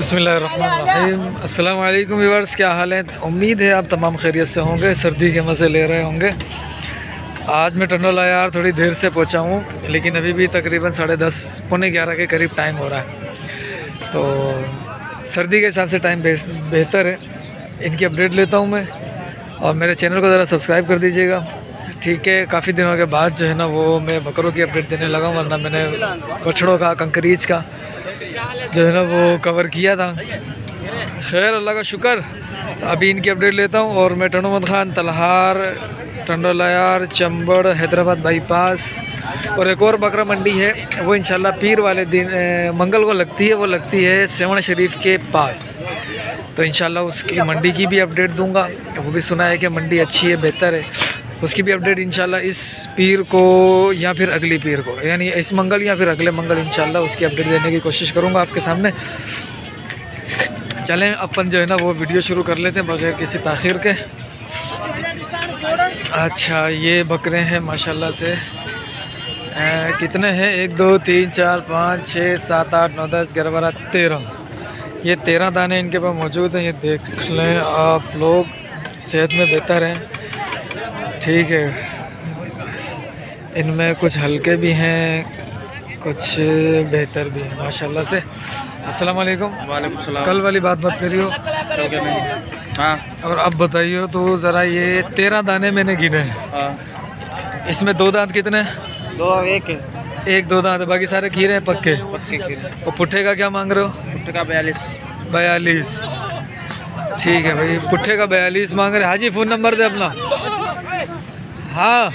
बिस्मिल्लाहिर्रहमानिर्रहीम। अस्सलाम वालेकुम व्यूअर्स, क्या हाल है? उम्मीद है आप तमाम खैरियत से होंगे, सर्दी के मज़े ले रहे होंगे। आज मैं टंडोल यार थोड़ी देर से पहुंचा हूँ, लेकिन अभी भी तकरीबन 10:30 पौने 11 के करीब टाइम हो रहा है। तो सर्दी के हिसाब से टाइम बेहतर है। इनकी अपडेट लेता हूँ मैं, और मेरे चैनल को ज़रा सब्सक्राइब कर दीजिएगा। ठीक है, काफ़ी दिनों के बाद जो है ना वो मैं बकरों की अपडेट देने लगा, वरना मैंने बछड़ों का, कंकरीज का जो है ना वो कवर किया था। खैर, अल्लाह का शुक्र। तो अभी इनकी अपडेट लेता हूँ। और मैं टनू अहमद खान, तलहार, टंडोल यार, चंबड़, हैदराबाद बाईपास, और एक और बकरा मंडी है, वो इंशाल्लाह पीर वाले दिन मंगल को लगती है। वो लगती है सेवन शरीफ के पास। तो इंशाल्लाह उसकी मंडी की भी अपडेट दूंगा। वो भी सुना है कि मंडी अच्छी है, बेहतर है। उसकी भी अपडेट इंशाल्लाह इस पीर को या फिर अगली पीर को, यानी इस मंगल या फिर अगले मंगल इंशाल्लाह उसकी अपडेट देने की कोशिश करूंगा आपके सामने। चलें अपन जो है ना वो वीडियो शुरू कर लेते हैं बगैर किसी ताख़ीर के। अच्छा, ये बकरे हैं माशाल्लाह से। कितने हैं? 1 2 3 4 5 6 7 8 9 10 11 12 13। ये 13 दाने इनके पास मौजूद हैं। ये देख लें आप लोग, सेहत में बेहतर हैं। ठीक है, इनमें कुछ हल्के भी हैं, कुछ बेहतर भी हैं माशाल्लाह से। अस्सलाम वालेकुम। वालेकुम सलाम। कल वाली बात मत करियो। हाँ और अब बताइए तो ज़रा, ये 13 दाने मैंने गिने हैं। हाँ, इसमें 2 दांत कितने हैं? 2 1 है। 1 2 दांत, बाकी सारे खीरे हैं पक्के। पक्के खीरे। और पुट्ठे का क्या मांग रहे हो? पुट्टे का 42। 42। ठीक है भाई, पुट्ठे का 42 मांग रहे। हाजी, फ़ोन नंबर दे अपना। हाँ,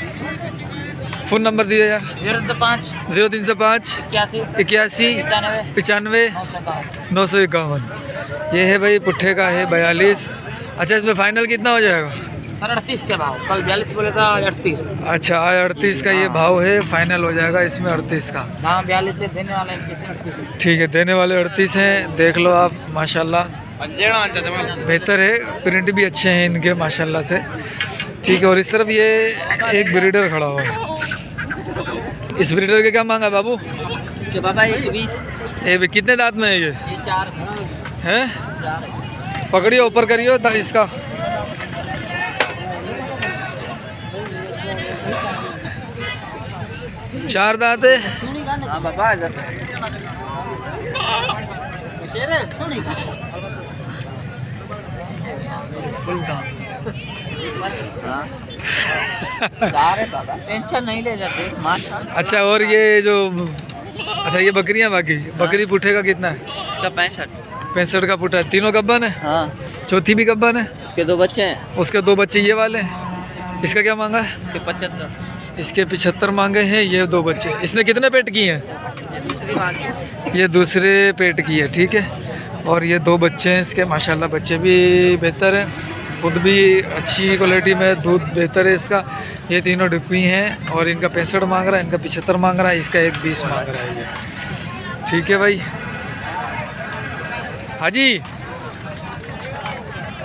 फ़ोन नंबर दिए यार। 035 035 81 95 951। ये है भाई, पुट्ठे का है 42। अच्छा, इसमें फ़ाइनल कितना हो जाएगा? सर 38 के भाव, कल 42 बोले था, 38। अच्छा, आज 38 का ये भाव है, फाइनल हो जाएगा इसमें 38 का। हाँ, 42 से देने वाले हैं, 38। ठीक है, देने वाले 38 हैं। देख लो आप, माशाल्लाह बेहतर है। प्रिंट भी अच्छे हैं इनके माशाल्लाह से। ठीक है, और इस तरफ ये एक ब्रीडर खड़ा हुआ है। इस ब्रीडर के क्या मांगा बाबू? इसके बाबा 21। ये भी कितने दांत में है ये? 4 हैं? 4। पकड़िए, ऊपर करिए इसका। चार दांत है। हाँ बाबा, फुल दांत। टेंशन नहीं ले जाते माशा। अच्छा, और ये जो, अच्छा ये बकरियां, बाकी बकरी पुट्ठे का कितना है? इसका 65। 65 का पुट्ठा है। तीनों गब्बन है? हाँ, चौथी भी गब्बन है? उसके 2 बच्चे हैं। उसके 2 बच्चे ये वाले हैं। इसका क्या मांगा है? उसके 75। इसके 75 मांगे हैं। ये 2 बच्चे। इसने कितने पेट किए हैं? ये दूसरी बात है। ये दूसरे पेट की है। ठीक है, और ये 2 बच्चे हैं इसके माशाल्लाह। बच्चे भी बेहतर हैं, ख़ुद भी अच्छी क्वालिटी में, दूध बेहतर है इसका। ये तीनों डिक्की हैं, और इनका 65 मांग रहा है, इनका 75 मांग रहा है, इसका 1 20 मांग रहा है ये। ठीक है भाई। हाजी,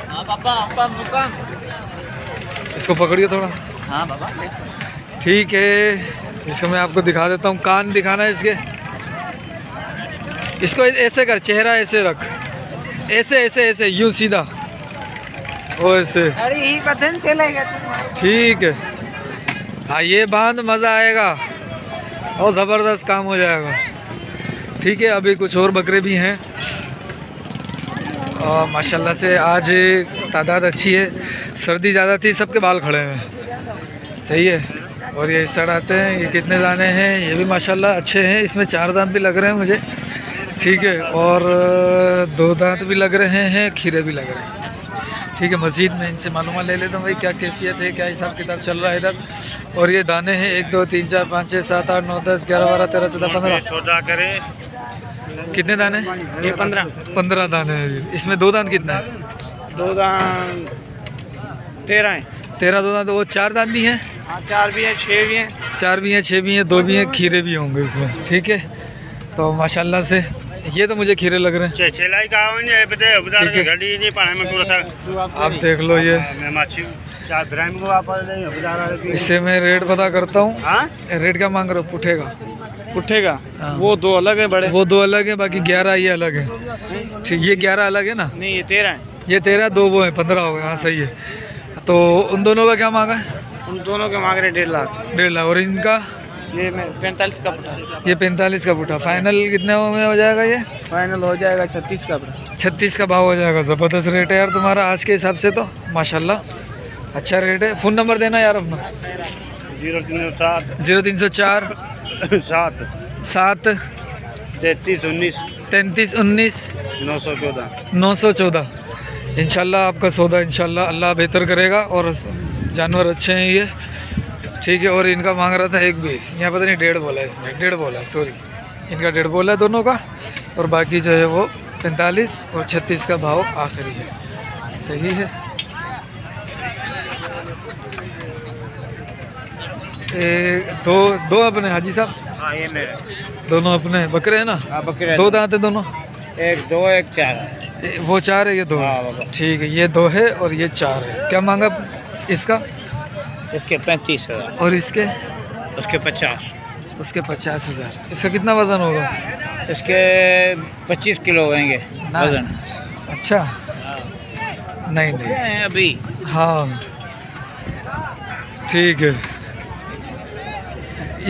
हाँ बाबा, आपका मुकाम। इसको पकड़िए थोड़ा। हाँ बाबा। ठीक है, इसको मैं आपको दिखा देता हूँ। कान दिखाना है इसके। इसको ऐसे कर, चेहरा ऐसे रख, ऐसे ऐसे ऐसे, यूँ सीधा, वो ऐसे। अरे ही बदन चलेगा। ठीक है, हाँ ये बांध, मज़ा आएगा और ज़बरदस्त काम हो जाएगा। ठीक है, अभी कुछ और बकरे भी हैं, और माशाल्लाह से आज तादाद अच्छी है। सर्दी ज़्यादा थी, सबके बाल खड़े हैं। सही है। और ये इस साइड आते हैं, ये कितने दाने हैं? ये भी माशाल्लाह अच्छे हैं। इसमें 4 दांत भी लग रहे हैं मुझे। ठीक है, और 2 दांत भी लग रहे हैं, खीरे भी लग रहे हैं। ठीक है, मस्जिद में इनसे मालूमात ले लेता हूँ भाई क्या कैफियत है, क्या हिसाब किताब चल रहा है इधर। और ये दाने हैं 1 2 3 4 5 6 7 8 9 10 11 12 13 14 15। कितने दाने? ये 15 दाने हैं। इसमें 2 दांत कितना है? 2 दांत 13 है। 13 2 दांत। वो 4 दांत भी हैं? हाँ, 4 भी है, 6 भी हैं। 4 भी हैं, 6 भी हैं, 2 भी हैं, खीरे भी होंगे इसमें। ठीक है, तो माशाल्लाह से ये तो मुझे खीरे लग रहे हैं। आप देख लो, ये इससे मैं रेट पता करता हूँ। रेट क्या मांग रहे हो पुट्ठे का? पुट्ठे का हाँ। वो दो अलग है बड़े। वो दो अलग है, बाकी 11 ये अलग है। ठीक, ये 11 अलग है ना, नहीं ये 13 है। ये 13, दो वो है 15 हो गए। हाँ सही है। तो उन दोनों का क्या मांगा है? उन दोनों के मांग रहे 1.5 लाख। 1.5 लाख। और इनका ये 45 का पुट्ठा। ये 45 का पुटा। फाइनल कितने में हो जाएगा ये? फाइनल हो जाएगा 36 का पुट्ठा। 36 का भाव हो जाएगा। ज़बरदस्त रेट है यार तुम्हारा आज के हिसाब से तो, माशाल्लाह अच्छा रेट है। फ़ोन नंबर देना यार अपना। 0307 0304 7 7 33 19 33 19 914। 914। इंशाल्लाह आपका सौदा इंशाल्लाह अल्लाह बेहतर करेगा। और जानवर अच्छे हैं ये, ठीक है। और इनका मांग रहा था 1.20, यहाँ पता नहीं 1.5 बोला है इसने, 1.5 बोला है, सॉरी। इनका 1.5 बोला है दोनों का। और बाकी जो है वो 45 और 36 का भाव आखिरी है। सही है। दो अपने हाजी साहब, हाँ ये मेरे। दोनों अपने बकरे हैं ना? हाँ बकरे। दो दांत है दोनों? 1 2 1 4। वो 4 है, ये 2 हाँ है। बाबा। ठीक है, ये 2 है और ये 4 है। क्या मांगा इसका? इसके 35,000। और इसके? उसके 50। उसके 50,000। इसका कितना वज़न होगा? इसके 25 किलो होंगे ना। वजन। अच्छा, नहीं नहीं, अभी हाँ ठीक है।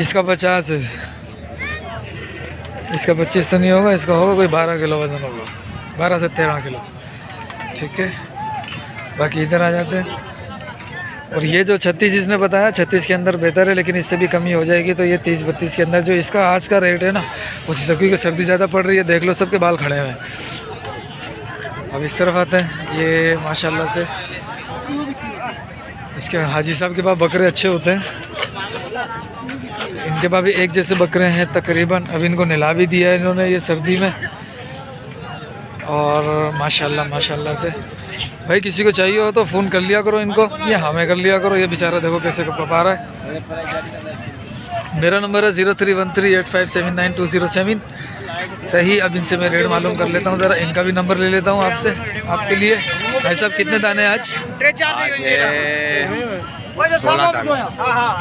इसका 50 है, इसका 25 तो नहीं होगा, इसका होगा कोई 12 किलो वज़न होगा, 12 से 13 किलो। ठीक है, बाकी इधर आ जाते हैं। और ये जो 36 इसने बताया, 36 के अंदर बेहतर है, लेकिन इससे भी कमी हो जाएगी। तो ये 30 32 के अंदर जो इसका आज का रेट है ना, उसी सब की सर्दी ज़्यादा पड़ रही है, देख लो सबके बाल खड़े हुए हैं। अब इस तरफ आते हैं। ये माशाल्लाह से इसके हाजी साहब के पास बकरे अच्छे होते हैं। इनके पास भी एक जैसे बकरे हैं तकरीबन। अब इनको नहला भी दिया है इन्होंने ये सर्दी में। और माशाल्लाह माशाल्लाह से भाई, किसी को चाहिए हो तो फ़ोन कर लिया करो इनको, या हमें कर लिया करो। ये बेचारा देखो कैसे कपा रहा है। मेरा नंबर है 03138579 सही। अब इनसे मैं रेट मालूम कर लेता हूँ ज़रा। इनका भी नंबर ले लेता हूँ आपसे, आपके लिए। भाई साहब कितने दाने आज?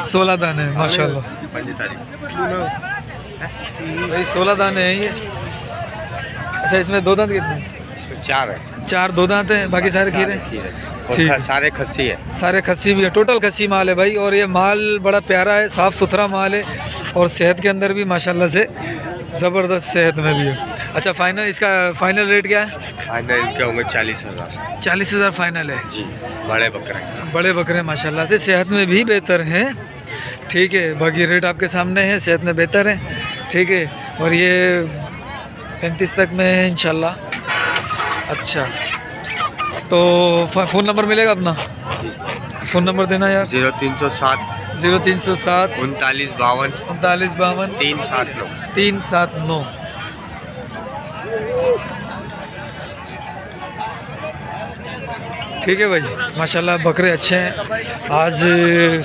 16 दाने माशाल्लाह। भाई 16 दाने हैं ये। अच्छा, इसमें 2 दांत कितने? इसमें 4 है। 4 2 दांत हैं, बाकी सारे खीरे हैं। ठीक है। सारे खस्सी है। सारे खस्सी भी है, टोटल खस्सी माल है भाई। और ये माल बड़ा प्यारा है, साफ़ सुथरा माल है। और सेहत के अंदर भी माशाल्लाह से ज़बरदस्त सेहत में भी है। अच्छा, फाइनल इसका फाइनल रेट क्या है? फाइनल इनके होंगे 40,000। 40,000 फाइनल है जी, बड़े बकरे। बड़े बकरे माशाल्लाह से सेहत में भी बेहतर हैं। ठीक है, बाकी रेट आपके सामने है, सेहत में बेहतर है। ठीक है, और ये 35 तक में है इंशाल्लाह। अच्छा, तो फ़ोन नंबर मिलेगा अपना? फ़ोन नंबर देना यार। 0307 0307 39 52 39 52 379। 379। ठीक है भाई, माशाल्लाह बकरे अच्छे हैं आज,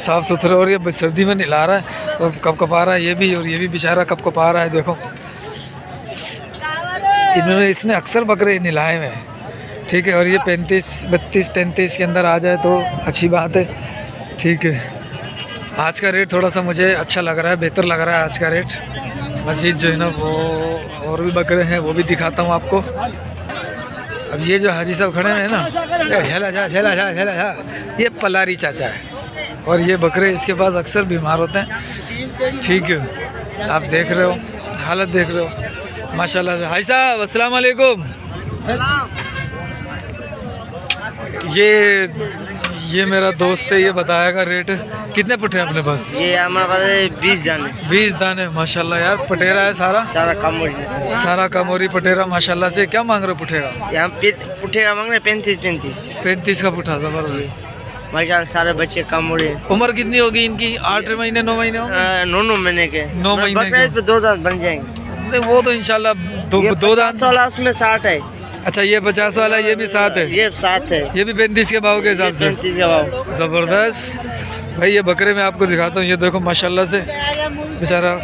साफ़ सुथरे। और ये सर्दी में नहला रहा है और कप कपा रहा है ये भी, और ये भी बेचारा कप कपा रहा है। देखो इसने अक्सर बकरे नहलाए हुए हैं। ठीक है, और ये 35 32 33 के अंदर आ जाए तो अच्छी बात है। ठीक है, आज का रेट थोड़ा सा मुझे अच्छा लग रहा है, बेहतर लग रहा है आज का रेट। मज़ीद जो है ना वो और भी बकरे हैं, वो भी दिखाता हूँ आपको। अब ये जो हाजी साहब खड़े हैं ना, झेला जा झेला जा झेला जा, ये पलारी चाचा है। और ये बकरे इसके पास अक्सर बीमार होते हैं। ठीक है, आप देख रहे हो, हालत देख रहे हो माशाल्लाह से। हाजी साहब अस्सलाम वालेकुम। ये मेरा दोस्त है, ये बताएगा रेट। कितने पुट्ठे हैं अपने पास? ये हमारे पास 20 दाने। 20 दाने माशाल्लाह यार। पटेरा है सारा? सारा कम हो सारा कामोरी पटेरा माशाल्लाह से। क्या मांग रहे पुट्ठे का? यहाँ पुट्ठे का मांग रहे 35 35 का पुट्ठा, ज़बरदस्त। माशाल्लाह सारे बच्चे कम हो रहे। उम्र कितनी होगी इनकी? 8 महीने 9 महीने होंगे? 9 महीने के। 9 महीने बकरे के। पे 2 दांत बन जाएंगे। नहीं, वो तो इंशाल्लाह दो दांत। 16 उसमें 60 है। अच्छा, ये 50 वाला, ये भी 7 है? ये 7 है। ये भी 35 के भाव के हिसाब से? 35 का भाव। ज़बरदस्त भाई। ये बकरे मैं आपको दिखाता हूँ, ये देखो माशाल्लाह से बेचारा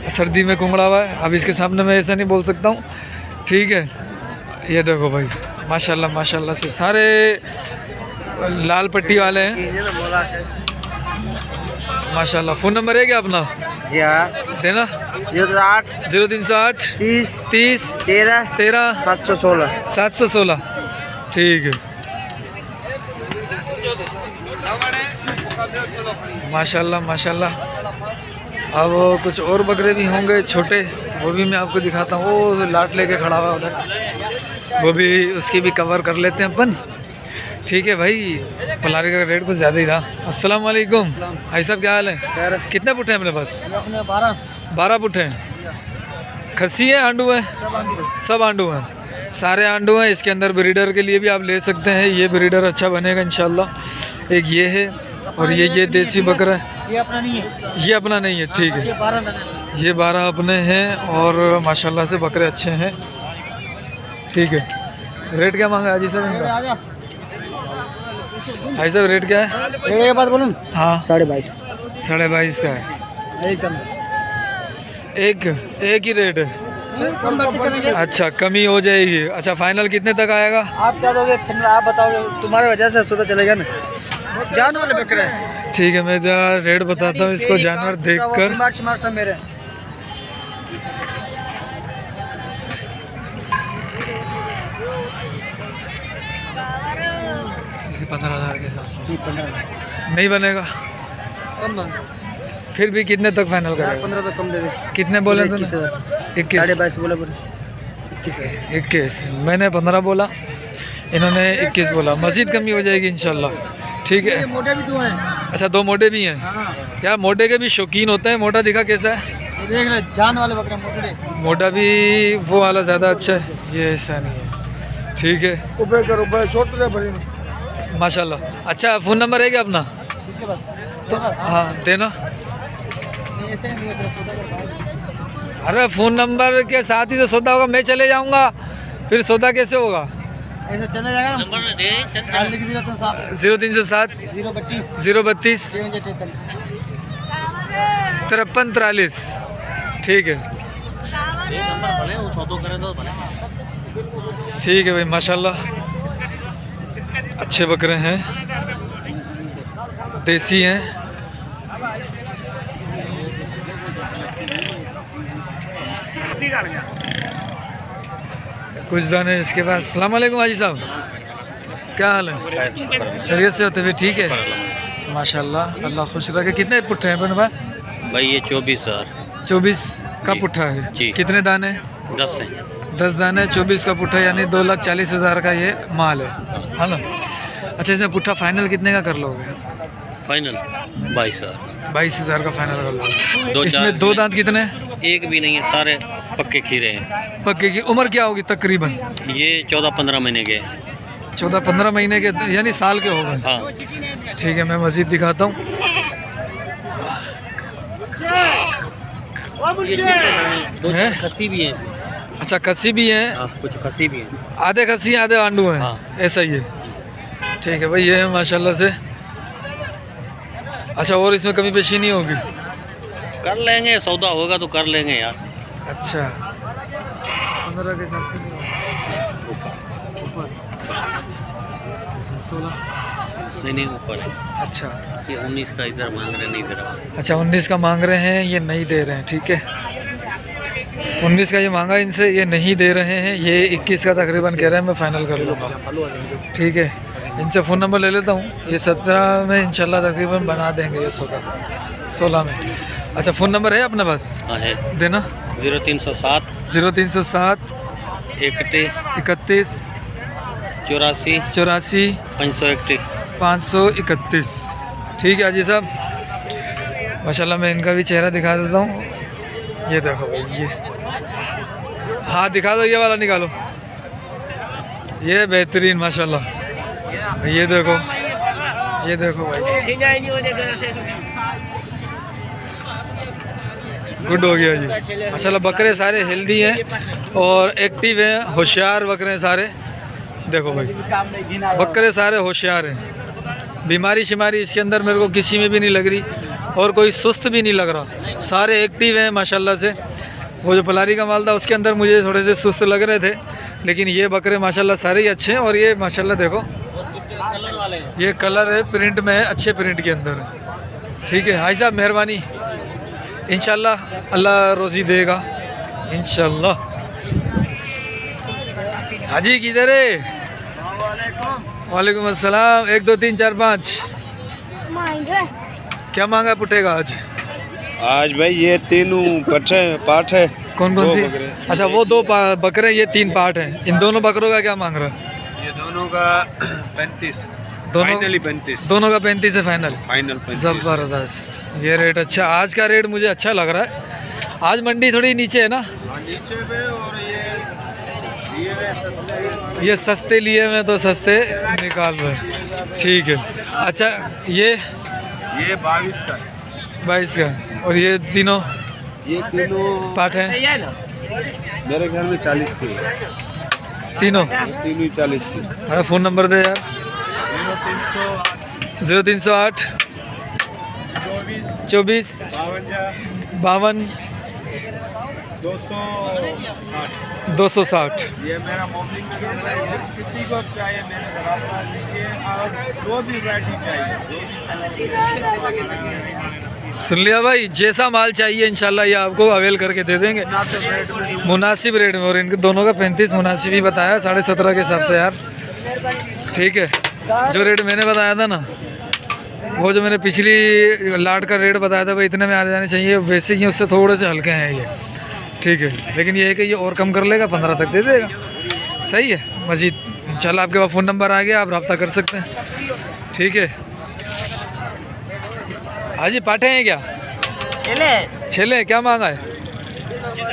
सर्दी में कुंगड़ा हुआ है। अब इसके सामने मैं ऐसा नहीं बोल सकता हूँ। ठीक है, ये देखो भाई माशाल्लाह माशाल्लाह से सारे लाल पट्टी वाले हैं माशाल्लाह। फ़ोन नंबर है क्या अपना? जी हाँ, देना 08 0308 30 30 13 13 716। 716। ठीक है, माशाल्लाह माशाल्लाह। अब कुछ और बकरे भी होंगे छोटे, वो भी मैं आपको दिखाता हूँ। वो लाट लेके खड़ा हुआ उधर, वो भी, उसकी भी कवर कर लेते हैं अपन। ठीक है भाई, पलारी का रेट कुछ ज़्यादा ही था। अस्सलाम वालेकुम भाई साहब, क्या हाल है? कितने पुट्ठे हैं अपने पास? 12 पुट्ठे हैं। खस्सी है, आंडू है? सब आंडू हैं, सारे आंडू हैं। इसके अंदर ब्रीडर के लिए भी आप ले सकते हैं, ये ब्रीडर अच्छा बनेगा इंशाल्लाह। एक ये है और ये देसी बकरा है। ये अपना नहीं है, ये अपना नहीं है, ठीक है। ये 12 अपने हैं और माशाल्लाह से बकरे अच्छे हैं। ठीक है, रेट क्या मांगा हाजी साहब इनका? भाई साहब रेट क्या है? एक बात बोलूँ, हाँ 22.5। 22.5 का है। एक ही रेट है? अच्छा, कमी हो जाएगी। अच्छा, फाइनल कितने तक आएगा? आप क्या दोगे? आप बताओगे, तुम्हारे वजह से सोचा चलेगा ना। जान वाले बकरे हैं। ठीक है, मैं जरा रेट बताता हूँ इसको जानवर देखकर। मार सब मेरे 15,000 के हिसाब से नहीं बनेगा। फिर भी कितने तक फाइनल करेगा? 15 तो कम दे दे। कितने बोले तुमने? 21। 22.5 बोले। 21 मैंने 15 बोला, इन्होंने 21 बोला। मज़ीद कमी हो जाएगी इंशाल्लाह। ठीक है। मोटे भी 2 हैं। अच्छा, 2 मोटे भी हैं? हाँ। क्या मोटे के भी शौकीन होते हैं? मोटा दिखा कैसा है? ये देख ले, जान वाले बकरे मोटे। मोटा भी वो वाला ज़्यादा अच्छा है, ये ऐसा नहीं है। ठीक है, ऊपर कर, ऊपर छोड़ दे बड़ी माशाल्लाह। अच्छा, फ़ोन नंबर है क्या अपना? किसके पास? तो हाँ देना। नहीं, ऐसे नहीं है। अरे फ़ोन नंबर के साथ ही तो सौदा होगा। मैं चले जाऊँगा फिर सौदा कैसे होगा? ऐसे चले जाएगा ना। नंबर दे, चल लिख दिया तो साहब। 0307 032 5343। ठीक है, ठीक है भाई, माशाल्लाह अच्छे बकरे हैं, देसी हैं। कुछ दाने इसके पास। अस्सलाम वालेकुम हाजी साहब, क्या हाल है? खैरियत से होते हुए? ठीक है, माशाल्लाह, अल्लाह खुश रखे। कितने पुट्ठे हैं अपने पास? भाई ये 24,000। 24 का पुट्ठा है जी। कितने दाने? 10 है। 10 दाने, 24 का पुट्ठा, यानी 2,40,000 का ये माल है ना? अच्छा, इसमें पुट्ठा फाइनल कितने का कर लोगे? फाइनल 22,000। 22,000 का फाइनल कर लोगे। दो इसमें चार 2 दांत कितने? एक भी नहीं है, सारे पक्के खीरे हैं। पक्के की उम्र क्या होगी तकरीबन? ये 14-15 महीने के हैं। 14-15 महीने के, यानी साल के हो गए। हाँ। ठीक है, मैं मज़ीद दिखाता हूँ। दो हैं? खस्सी भी हैं। अच्छा, खस्सी भी हैं? हाँ, कुछ खस्सी भी हैं। आधे खस्सी आधे आंडू हैं। हाँ। ऐसा ही है। ठीक है भाई, ये है माशाल्लाह से। अच्छा, और इसमें कमी पेशी नहीं होगी? कर लेंगे, सौदा होगा तो कर लेंगे यार। अच्छा, 15 के हिसाब से नहीं होगा? ऊपर। अच्छा, 16। नहीं ऊपर है। अच्छा, ये 19 का इधर मांग रहे, नहीं दे रहा। अच्छा 19 का मांग रहे हैं, ये नहीं दे रहे हैं। ठीक है, 19 का ये मांगा इनसे, ये नहीं दे रहे हैं। ये 21 का तकरीबन कह रहे हैं, मैं फ़ाइनल कर लूँगा। ठीक है, इनसे फ़ोन नंबर ले लेता हूँ। ये 17 में इंशाल्लाह तकरीबन बना देंगे, ये 16 में। अच्छा, फ़ोन नंबर है अपने पास? हाँ है, देना। 0307 0307 31 31 84 84 531। 531। ठीक है हाजी साहब, माशाल्लाह। मैं इनका भी चेहरा दिखा देता हूँ। ये देखो भाई, ये हाँ दिखा दो, ये वाला निकालो। ये बेहतरीन माशाल्लाह, ये देखो, ये देखो भाई, गुड हो गया जी माशाल्लाह। बकरे सारे हेल्दी हैं और एक्टिव हैं, होशियार बकरे हैं सारे। देखो भाई, बकरे सारे होशियार हैं। बीमारी शिमारी इसके अंदर मेरे को किसी में भी नहीं लग रही और कोई सुस्त भी नहीं लग रहा। सारे एक्टिव हैं माशाल्लाह से। वो जो पलारी का माल था उसके अंदर मुझे थोड़े से सुस्त लग रहे थे, लेकिन ये बकरे माशाल्लाह सारे ही अच्छे हैं। और ये माशाल्लाह देखो, ये कलर है, प्रिंट में है, अच्छे प्रिंट के अंदर है। ठीक है भाई साहब, मेहरबानी। इंशाल्लाह अल्लाह रोज़ी देगा इंशाल्लाह। हाजी किधर है? वालेकुम अस्सलाम। 1 2 3 4 5 क्या मांगा पुटेगा आज? आज भाई ये तीनों पट्टे पाठ है। कौन कौन दो सी? बकरे। अच्छा वो दो बकरे, ये 3 पार्ट हैं। इन दोनों बकरों का क्या मांग रहा है? ये दोनों का 35 दोनों फाइनली 35 दोनों का 35 है फाइनल। फाइनल 35। ज़बरदस्त, ये रेट अच्छा, आज का रेट मुझे अच्छा लग रहा है। आज मंडी थोड़ी नीचे है ना, हाँ, नीचे पे और ये सस्ते ये सस्ते लिए में तो सस्ते निकाल रहे हैं। ठीक है। अच्छा ये 22 का 22 का, और ये तीनों ये तीनों पार्ट हैं मेरे ख्याल में 40 की तीनों। तीनों 40 की। अरे फ़ोन नंबर दे यार। 0308 24 52 260। ये मेरा मोबाइल नंबर है, किसी को चाहिए मेरे घर आप लीजिए और जो भी वैरायटी चाहिए सुन लिया भाई, जैसा माल चाहिए इंशाल्लाह ये आपको अवेल करके दे देंगे मुनासिब रेट में। और इनके दोनों का 35 मुनासिब ही बताया, 17.5 के हिसाब से यार। ठीक है, जो रेट मैंने बताया था ना, वो जो मैंने पिछली लाट का रेट बताया था भाई इतने में आ जाने चाहिए, वैसे ही उससे थोड़े से हल्के हैं ये। ठीक है, लेकिन ये है कि ये और कम कर लेगा, 15 तक दे देगा। सही है मजीद। इंशाल्लाह आपके पास फ़ोन नंबर आ गया, आप रब्ता कर सकते हैं। ठीक है हाजी, पाठे हैं क्या? छेले क्या मांगा है?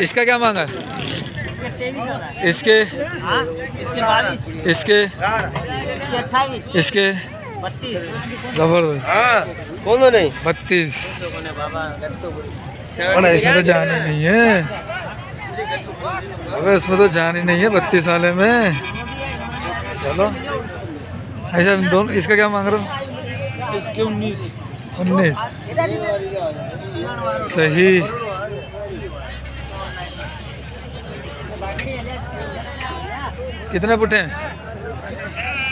इसका क्या मांगा है? इसके इसके इसके जबरदस्त। कौन नहीं 32। बड़ा इसमें तो जान ही नहीं है, अबे इसमें तो जान ही नहीं है 32 वाले में। चलो ऐसा दोनों। इसका क्या मांग रहे हो? इसके 19 सही। कितने पुट्ठे हैं?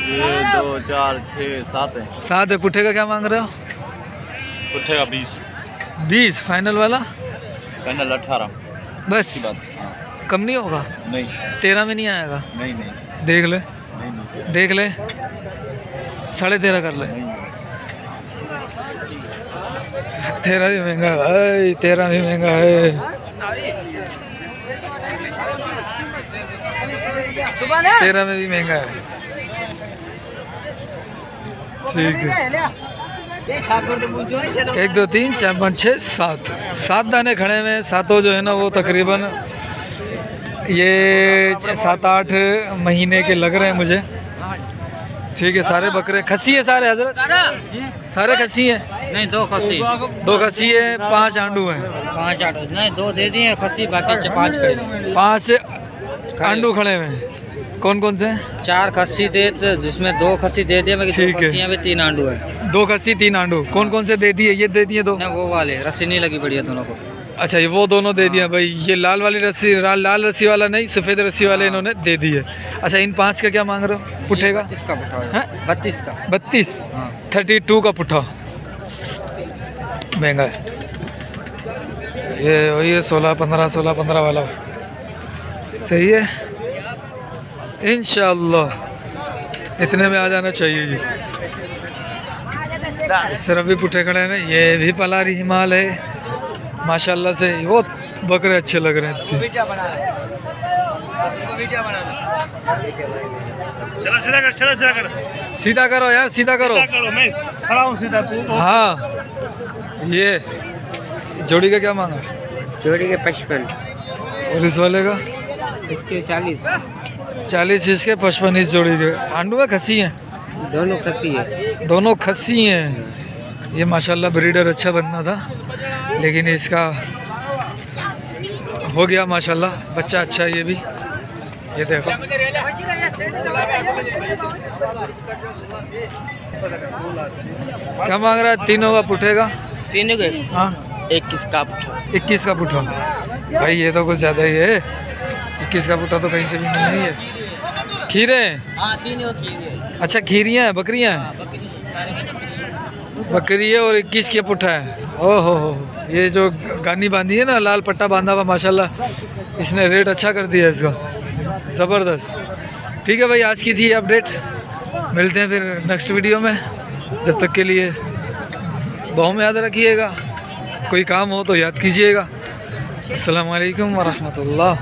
ये 2 4 6 7 है। 7 है। पुट्ठे का क्या मांग रहे हो? पुट्ठे का 20 20 फाइनल वाला? फाइनल 18 बस, हाँ। कम नहीं होगा? नहीं 13 में नहीं आएगा? नहीं देख ले, नहीं देख ले, 13.5 कर ले। 13 भी महंगा है, 13 भी महंगा है। 13 में भी महंगा है। ठीक है, 1 2 3 4 5 6 7 दाने खड़े हुए हैं। सातों जो है ना वो तकरीबन ये 7-8 महीने के लग रहे हैं मुझे। ठीक है, सारे बकरे खस्सी है सारे हजरत, सारे खस्सी हैं? नहीं, 2 खस्सी 2 खस्सी है, 5 आंडू हैं। 5 आटो नहीं, 2 दे दिए खस्सी, बाकी 5 खड़े। 5 आंडू खड़े हुए हैं। कौन कौन से हैं? 4 खस्सी दे, जिसमें 2 खस्सी दे दिए, बाकी 2 ठीक है। खस्सियाँ भी 3 आंडू है। 2 खस्सी 3 आंडू। कौन कौन से दे दिए? ये दे दिए 2। नहीं, वो वाले रस्सी नहीं लगी बढ़िया दोनों को। अच्छा, ये वो दोनों दे दिया भाई। ये लाल वाली रस्सी, लाल रस्सी वाला नहीं, सफ़ेद रस्सी वाले इन्होंने दे दिए। अच्छा, इन 5 का क्या मांग रहे हो? पुट्ठे का 32 का पुट्ठा है। हैं? 32 का 32। हाँ। 32 का पुट्ठा महंगा है। ये वही है 16-15 वाला। सही है, इंशाअल्लाह इतने में आ जाना चाहिए। ये इस तरफ भी पुट्ठे खड़े हैं। ये भी पलारी हिमाल है माशाल्लाह से। वो बकरे अच्छे लग रहे हैं। सीधा करो यार, सीधा करो। मैं खड़ा हूँ सीधा तू। हाँ, ये जोड़ी का क्या मांगा? जोड़ी के 55, और इस वाले का? इसके 40 इसके 55 इस जोड़ी के। आंडू है खस्सी हैं? दोनों खस्सी है। दोनों खस्सी हैं। ये माशाल्लाह ब्रीडर अच्छा बनना था, लेकिन इसका हो गया माशाल्लाह, बच्चा अच्छा है ये भी। ये देखो, क्या मांग रहा है? तीनों का पुट्ठे का? तीनों के हाँ, 21 का पुट्ठा। 21 का पुट्ठा। भाई ये तो कुछ ज़्यादा ही है। 21 का पुट्ठा तो कहीं से भी नहीं है ये। खीरे हैं? हाँ, तीनों खीरे। अच्छा, खीरियाँ हैं, बकरियाँ हैं? बकरी है और 21 के पुट्ठा है। ओहो हो, ये जो गानी बांधी है ना, लाल पट्टा बांधा हुआ, माशाल्लाह इसने रेट अच्छा कर दिया इसका, ज़बरदस्त। ठीक है भाई, आज की थी अपडेट, मिलते हैं फिर नेक्स्ट वीडियो में। जब तक के लिए दुआ में याद रखिएगा, कोई काम हो तो याद कीजिएगा। अस्सलाम वालेकुम वरहमतुल्लाह।